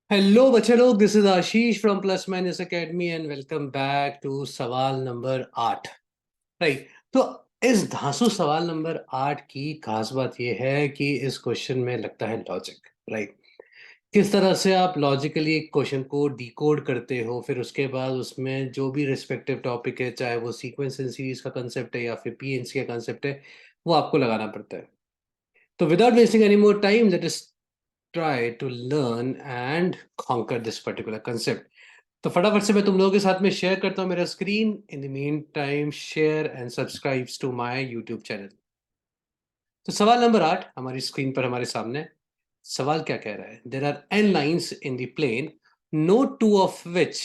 Hello बच्चे लोग, this is Ashish from plus minus academy and welcome back to सवाल number 8। Right. तो इस धांसू सवाल नंबर 8 की खास बात यह है कि इस क्वेश्चन में लगता है लॉजिक। राइट। किस तरह से आप लॉजिकली एक क्वेश्चन को डिकोड करते हो, फिर उसके बाद उसमें जो भी रिस्पेक्टिव टॉपिक है, चाहे वो सीक्वेंस एंड सीरीज का कंसेप्ट है या फिर पीएनसी का कंसेप्ट है, वो आपको लगाना पड़ता है। तो without wasting any more time, let us try to learn and conquer this particular concept। तो फटाफट से मैं तुम लोगों के साथ में शेयर करता हूं मेरा screen. In the meantime share and subscribe to my YouTube channel. तो सवाल नंबर 8 हमारी स्क्रीन पर हमारे सामने है। सवाल क्या कह रहा है? There are n lines in the plane, no two of which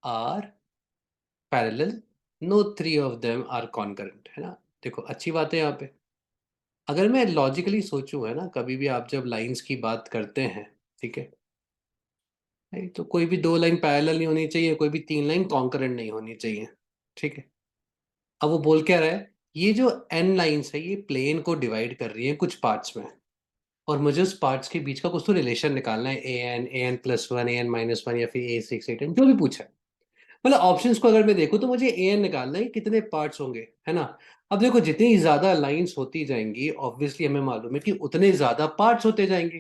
are parallel, no three of them are concurrent. है ना? देखो, अच्छी बात है यहाँ पे। अगर मैं लॉजिकली सोचूं, है ना, कभी भी आप जब लाइंस की बात करते हैं, ठीक है, नहीं तो कोई भी दो लाइन पैरेलल नहीं होनी चाहिए, कोई भी तीन लाइन कॉन्करेंट नहीं होनी चाहिए। ठीक है। अब वो बोल क्या रहा है? ये जो एन लाइंस है ये प्लेन को डिवाइड कर रही है कुछ पार्ट्स में, और मुझे उस पार्ट्स के बीच का कुछ तो रिलेशन निकालना है। A N plus one, A N minus one, या फिर ए सिक्स एट एन, जो भी पूछा है। मतलब ऑप्शंस को अगर मैं देखूं तो मुझे ए एन निकालना है, कितने पार्ट्स होंगे, है ना। अब देखो, जितनी ज्यादा लाइंस होती जाएंगी, ऑब्वियसली हमें मालूम है कि उतने ज्यादा पार्ट्स होते जाएंगे।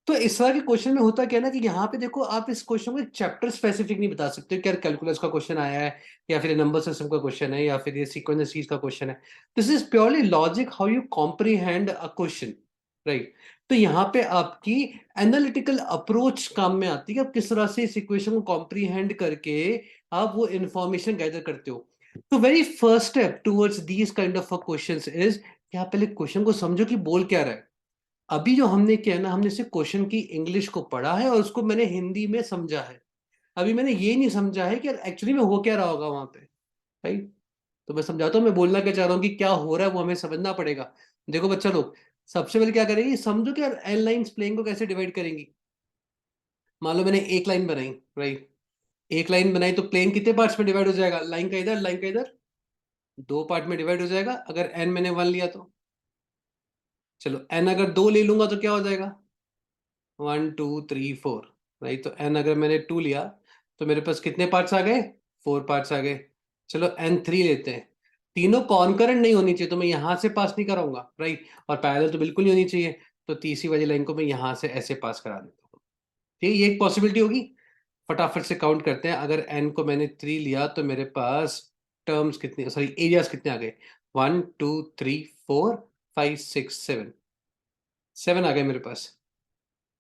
तो इस तरह के क्वेश्चन में होता क्या है ना, कि यहाँ पे देखो, आप इस क्वेश्चन को एक चैप्टर स्पेसिफिक नहीं बता सकते कि यार कैलकुलस का क्वेश्चन आया है, या फिर नंबर सिस्टम का क्वेश्चन है, या फिर ये सीक्वेंस सीरीज का क्वेश्चन है। This is purely logic, how you comprehend a question. Right. तो यहाँ पे आपकी एनालिटिकल अप्रोच काम में आती है कि आप किस तरह से इस इक्वेशन को कॉम्प्रीहेंड करके आप वो इंफॉर्मेशन गैदर करते हो। तो very first step towards these kind of questions is कि आप पहले क्वेश्चन को समझो कि बोल क्या रहा है। अभी जो हमने किया ना, हमने सिर्फ क्वेश्चन की इंग्लिश को पढ़ा है और उसको मैंने हिंदी में समझा है। अभी मैंने ये नहीं समझा है कि एक्चुअली में हो क्या रहा होगा वहां पे। राइट। तो मैं समझाता हूँ, मैं बोलना क्या चाह रहा हूँ कि क्या हो रहा है वो हमें समझना पड़ेगा। देखो बच्चा लोग, सबसे पहले क्या करेंगे, समझो कि यार एन लाइंस प्लेन को कैसे डिवाइड करेंगी। मान लो मैंने एक लाइन बनाई। राइट। एक लाइन बनाई तो प्लेन कितने पार्ट्स में डिवाइड हो जाएगा? लाइन का इधर, लाइन का इधर, दो पार्ट में डिवाइड हो जाएगा। अगर एन मैंने वन लिया तो, चलो एन अगर दो ले लूंगा तो क्या हो जाएगा? One two three four. Right. तो एन अगर मैंने टू लिया तो मेरे पास कितने पार्ट्स आ गए? फोर पार्ट्स आ गए। चलो एन थ्री लेते हैं। तीनों कॉन्करेंट नहीं होनी चाहिए, तो मैं यहां से पास नहीं कराऊंगा। राइट। और पैरेलल तो बिल्कुल नहीं होनी चाहिए। तो तीसरी वाली लाइन को मैं यहां से ऐसे पास करा देता हूँ। ठीक है, ये एक पॉसिबिलिटी होगी। फटाफट से काउंट करते हैं। अगर एन को मैंने थ्री लिया तो मेरे पास टर्म्स कितने, सॉरी एरियाज कितने आ गए? One two three four five six seven. Seven आ गए मेरे पास।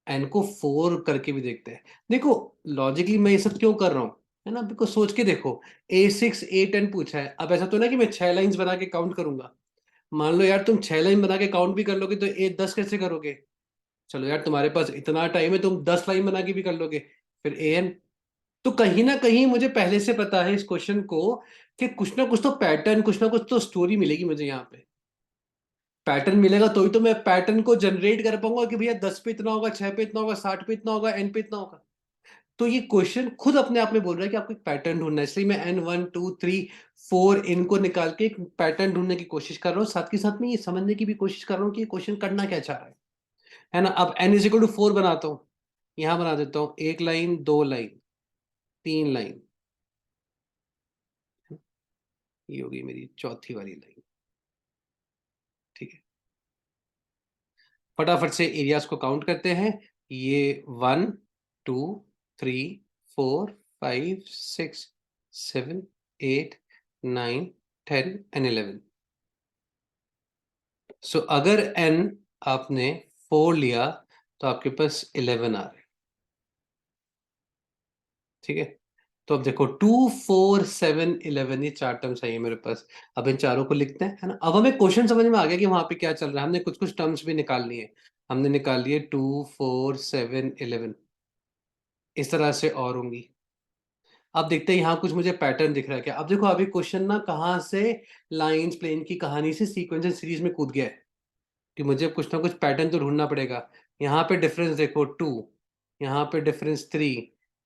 एन को फोर करके भी देखते हैं। देखो, लॉजिकली मैं ये सब क्यों कर रहा हूँ, है ना, बिकॉज सोच के देखो। ए सिक्स ए टेन पूछा है। अब ऐसा तो ना कि मैं छह लाइंस बना के काउंट करूंगा। मान लो यार तुम छह लाइन बना के काउंट भी कर लोगे तो ए दस कैसे करोगे? चलो यार, तुम्हारे पास इतना टाइम है, तुम 10 लाइन बना के भी कर लोगे। फिर ए एन। तो कहीं ना कहीं मुझे पहले से पता है इस क्वेश्चन को, कि कुछ ना कुछ तो पैटर्न, कुछ ना कुछ तो स्टोरी मिलेगी मुझे यहाँ पे। पैटर्न मिलेगा तो ही तो मैं पैटर्न को जनरेट कर पाऊंगा कि भैया 10 पे इतना होगा, 6 पे इतना होगा, 60 पे इतना होगा, एन पे इतना होगा। तो ये क्वेश्चन खुद अपने आप में बोल रहा है कि आपको एक पैटर्न ढूंढना है, इसलिए मैं n one two three four इनको निकाल के एक पैटर्न ढूंढने की कोशिश कर रहा हूँ। साथ के साथ में ये समझने की भी कोशिश कर रहा हूँ कि ये क्वेश्चन करना क्या चाह रहा है ना। अब n is equal to four बनाता हूँ। यहां बना देता हूँ एक लाइन, दो लाइन, तीन लाइन। ये होगी मेरी चौथी वाली लाइन। ठीक है। फटाफट से एरियाज को काउंट करते हैं। ये one two three four five six seven eight nine ten and eleven. So अगर एन आपने फोर लिया तो आपके पास 11 आ रहे हैं। ठीक है। तो अब देखो, टू फोर सेवन इलेवन, ये चार टर्म्स आई है मेरे पास। अब इन चारों को लिखते हैं, है ना। अब हमें क्वेश्चन समझ में आ गया कि वहां पे क्या चल रहा है। हमने कुछ कुछ टर्म्स भी निकाल लिए। हमने निकाल लिए टू फोर सेवन इलेवन। इस तरह से और होंगी। अब देखते हैं यहाँ कुछ मुझे पैटर्न दिख रहा है क्या। अब देखो, अभी क्वेश्चन ना कहाँ से लाइंस प्लेन की कहानी से सीक्वेंस एंड सीरीज में कूद गया है, कि मुझे कुछ ना कुछ पैटर्न तो ढूंढना पड़ेगा। यहाँ पे डिफरेंस देखो टू, यहाँ पे डिफरेंस थ्री,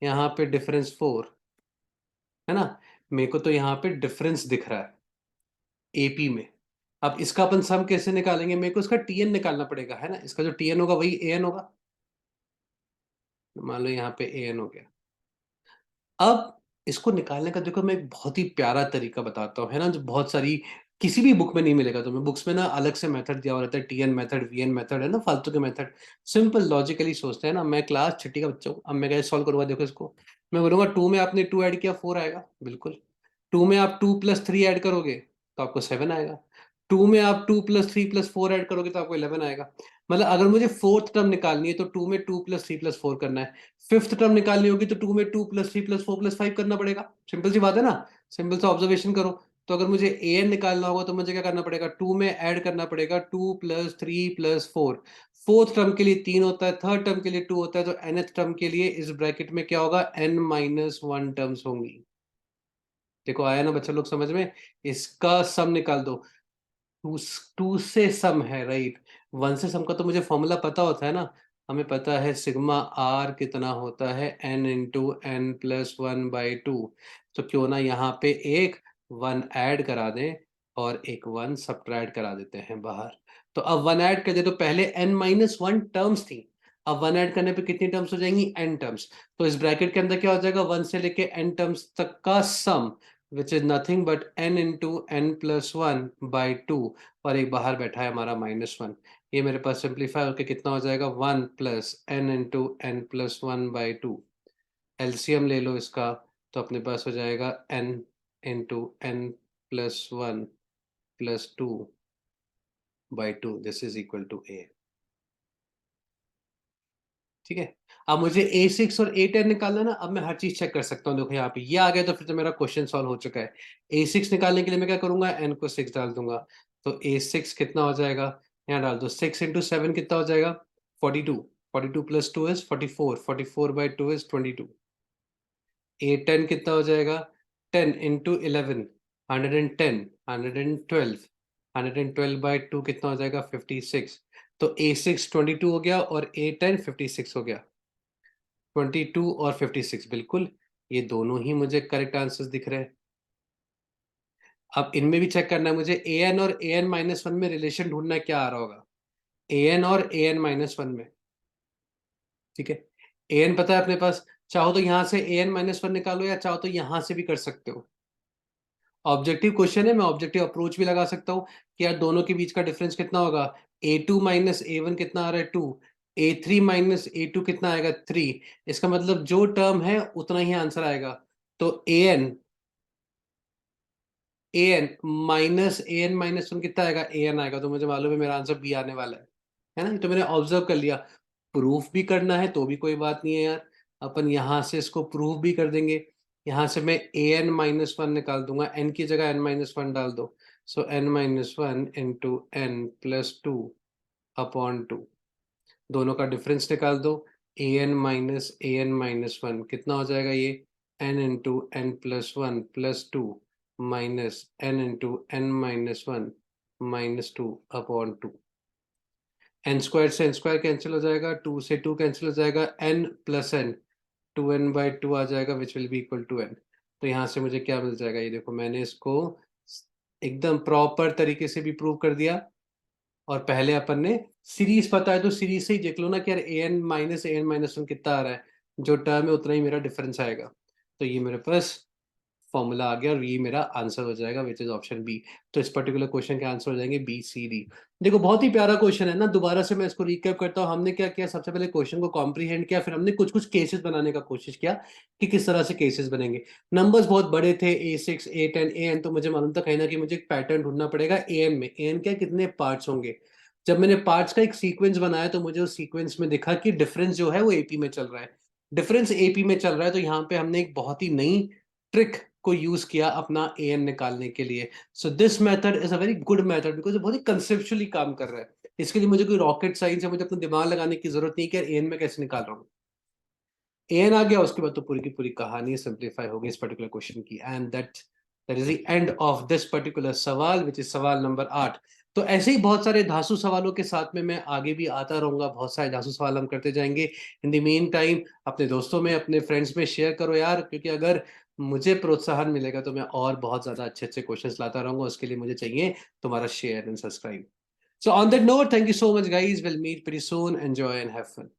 यहाँ पे डिफरेंस फोर, है ना। मेरे को तो यहाँ पे डिफरेंस दिख रहा है एपी में। अब इसका अपन सम कैसे निकालेंगे? मेरे को इसका टीएन निकालना पड़ेगा, है ना। इसका जो टीएन होगा वही एएन होगा। मान लो यहाँ पे an हो गया। अब इसको निकालने का देखो मैं एक बहुत ही प्यारा तरीका बताता हूँ, है ना, जो बहुत सारी किसी भी बुक में नहीं मिलेगा तुम्हें। बुक्स में ना अलग से मेथड दिया हुआ रहता है, टीएन मेथड, वीएन मेथड, है ना, फालतू के मेथड। सिंपल लॉजिकली सोचते हैं ना। मैं क्लास छठी का बच्चा हूँ, अब मैं कैसे सॉल्व करूंगा? देखो इसको मैं बोलूंगा 2 में आपने 2 ऐड किया 4 आएगा, बिल्कुल। 2 में आप 2 + 3 ऐड करोगे तो आपको 7 आएगा। 2 में आप 2 + 3 + 4 ऐड करोगे तो आपको 11 आएगा। मतलब अगर मुझे फोर्थ टर्म निकालनी है तो 2 में 2 + 3 + 4 करना है। फिफ्थ टर्म निकालनी होगी तो 2 में 2 + 3 + 4 + 5 करना पड़ेगा। सिंपल सी बात है ना। सिंपल सा ऑब्जर्वेशन करो। तो अगर मुझे an निकालना होगा तो मुझे क्या करना पड़ेगा? 2 में ऐड करना पड़ेगा 2 + 3 + 4। फोर्थ टर्म के लिए 3 होता है, थर्ड टर्म के लिए 2 होता है, तो nth टर्म के लिए इस ब्रैकेट में क्या होगा? n - 1 टर्म्स होंगी। देखो आया ना बच्चा लोग समझ में? इसका सम निकाल दो। टू टू से सम है, राइट। 1 से सम का तो मुझे फॉर्मूला पता होता है ना। हमें पता है सिग्मा आर कितना होता है? n into n plus 1/2। तो क्यों ना यहाँ पे एक 1 ऐड करा दें और एक 1 सब्ट्रैक्ट करा देते हैं बाहर। तो अब 1 ऐड कर दे तो पहले n - 1 टर्म्स थी। अब 1 ऐड करने पे कितनी टर्म्स हो जाएंगी? n terms. तो इस ब्रैकेट के अंदर क्या हो जाएगा? 1 से लेके n टर्म्स तक का sum, which is nothing but n into n plus 1/2। और एक बाहर बैठा है हमारा -1। ये मेरे पास सिंप्लीफाई होकर कितना हो जाएगा? 1 + n into n plus 1/2। LCM ले लो इसका तो अपने पास हो जाएगा n into n plus 1 plus 2/2। This is equal to a। ठीक है। अब मुझे A6 और A10 निकालना है ना। अब मैं हर चीज चेक कर सकता हूँ। देखो यहाँ पे ये आ गया तो फिर तो मेरा क्वेश्चन सॉल्व हो चुका है। A6 निकालने के लिए मैं क्या करूंगा? n को 6 डाल दूंगा। तो A6 कितना हो जाएगा? यहाँ डाल दो। 6 इंटू 7 कितना हो जाएगा? 42। 42 + 2 इज 44। 44/2 इज 22। A10 कितना हो जाएगा? 10 इंटू 11 110। 112। 112/2 कितना हो जाएगा? 56। तो A6 22 हो गया और A10 56 हो गया। 22 और 56 बिल्कुल। ये दोनों ही मुझे करेक्ट आंसर्स दिख रहे हैं। अब इनमें भी चेक करना है मुझे। an और an - 1 में रिलेशन ढूंढना है, क्या आ रहा होगा an और an - 1 में। ठीक है। an पता है अपने पास। चाहो तो यहां से an - 1 निकालो या चाहो तो यहां से भी कर सकते हो। ऑब्जेक्टिव क्वेश्चन है, मैं ऑब्जेक्टिव अप्रोच भी लगा सकता हूँ कि यार दोनों के बीच का डिफरेंस कितना होगा। a2 - a1 कितना आ रहा है? 2। a3 - a2 कितना आएगा? 3। इसका मतलब जो टर्म है उतना ही आंसर आएगा। तो an माइनस an - 1 कितना आएगा? an आएगा। तो मुझे मालूम है मेरा आंसर बी आने वाला है ना। ये तो मैंने ऑब्जर्व कर लिया। प्रूफ भी करना है तो भी कोई बात नहीं है यार। अपन यहां से इसको प्रूफ भी कर देंगे। यहां से मैं an - 1 निकाल दूंगा। n की जगह n - 1 डाल दो। सो n - 1 इंटू एन प्लस 2/2। दोनों का डिफरेंस निकाल दो। an - 1 कितना हो जाएगा? ये n into n plus 1 plus 2 minus n into n -1 - 2/2। N square से एन स्क्वायर कैंसिल हो जाएगा, 2 से 2 कैंसिल हो जाएगा, n प्लस n 2n/2 आ जाएगा which will be equal to n। तो यहाँ से मुझे क्या मिल जाएगा? ये देखो मैंने इसको एकदम प्रॉपर तरीके से भी प्रूव कर दिया। और पहले अपन ने सीरीज पता है तो सीरीज से ही देख लो ना कि यार an - an - 1 कितना आ रहा है। जो टर्म है उतना ही मेरा डिफरेंस आएगा। तो ये मेरे पास फॉर्मूला आ गया और ये मेरा आंसर हो जाएगा विच इज ऑप्शन बी। तो इस पर्टिकुलर क्वेश्चन के आंसर हो जाएंगे बी सी डी। देखो बहुत ही प्यारा क्वेश्चन है ना। दोबारा से मैं इसको रिकैप करता हूँ। हमने क्या किया? सबसे पहले क्वेश्चन को कॉम्प्रीहेंड किया, फिर हमने कुछ कुछ केसेस बनाने का कोशिश किया कि किस तरह से केसेस बनेंगे। नंबर्स बहुत बड़े थे, A6 A10 an, तो मुझे मालूम था कहीं ना कहीं मुझे एक पैटर्न ढूंढना पड़ेगा an में। an क्या कितने पार्ट्स होंगे। जब मैंने पार्ट्स का एक सीक्वेंस बनाया तो मुझे उस सीक्वेंस में दिखा कि डिफरेंस जो है वो एपी में चल रहा है। डिफरेंस एपी में चल रहा है तो यहाँ पे हमने एक बहुत ही नई ट्रिक को यूज किया अपना an निकालने के लिए। So this method is a very good method because बहुत ही कंसेप्चुअली काम कर रहा है। इसके लिए मुझे कोई रॉकेट साइंस या मुझे अपना दिमाग लगाने की जरूरत नहीं कि यार an में कैसे निकाल रहा हूँ। an आ गया उसके बाद तो पूरी की पूरी कहानी सिंप्लीफाई होगी इस पर्टिकुलर क्वेश्चन की। And that is the end of this particular सवाल विच इज सवाल नंबर 8। तो ऐसे ही बहुत सारे धांसू सवालों के साथ में मैं आगे भी आता रहूंगा। बहुत सारे धांसू सवाल हम करते जाएंगे। इन द मीन टाइम अपने दोस्तों में अपने फ्रेंड्स में शेयर करो यार, क्योंकि अगर मुझे प्रोत्साहन मिलेगा तो मैं और बहुत ज्यादा अच्छे अच्छे क्वेश्चंस लाता रहूंगा। उसके लिए मुझे चाहिए तुम्हारा share and subscribe. So on that note, thank you so much guys, will meet very soon, enjoy and have fun.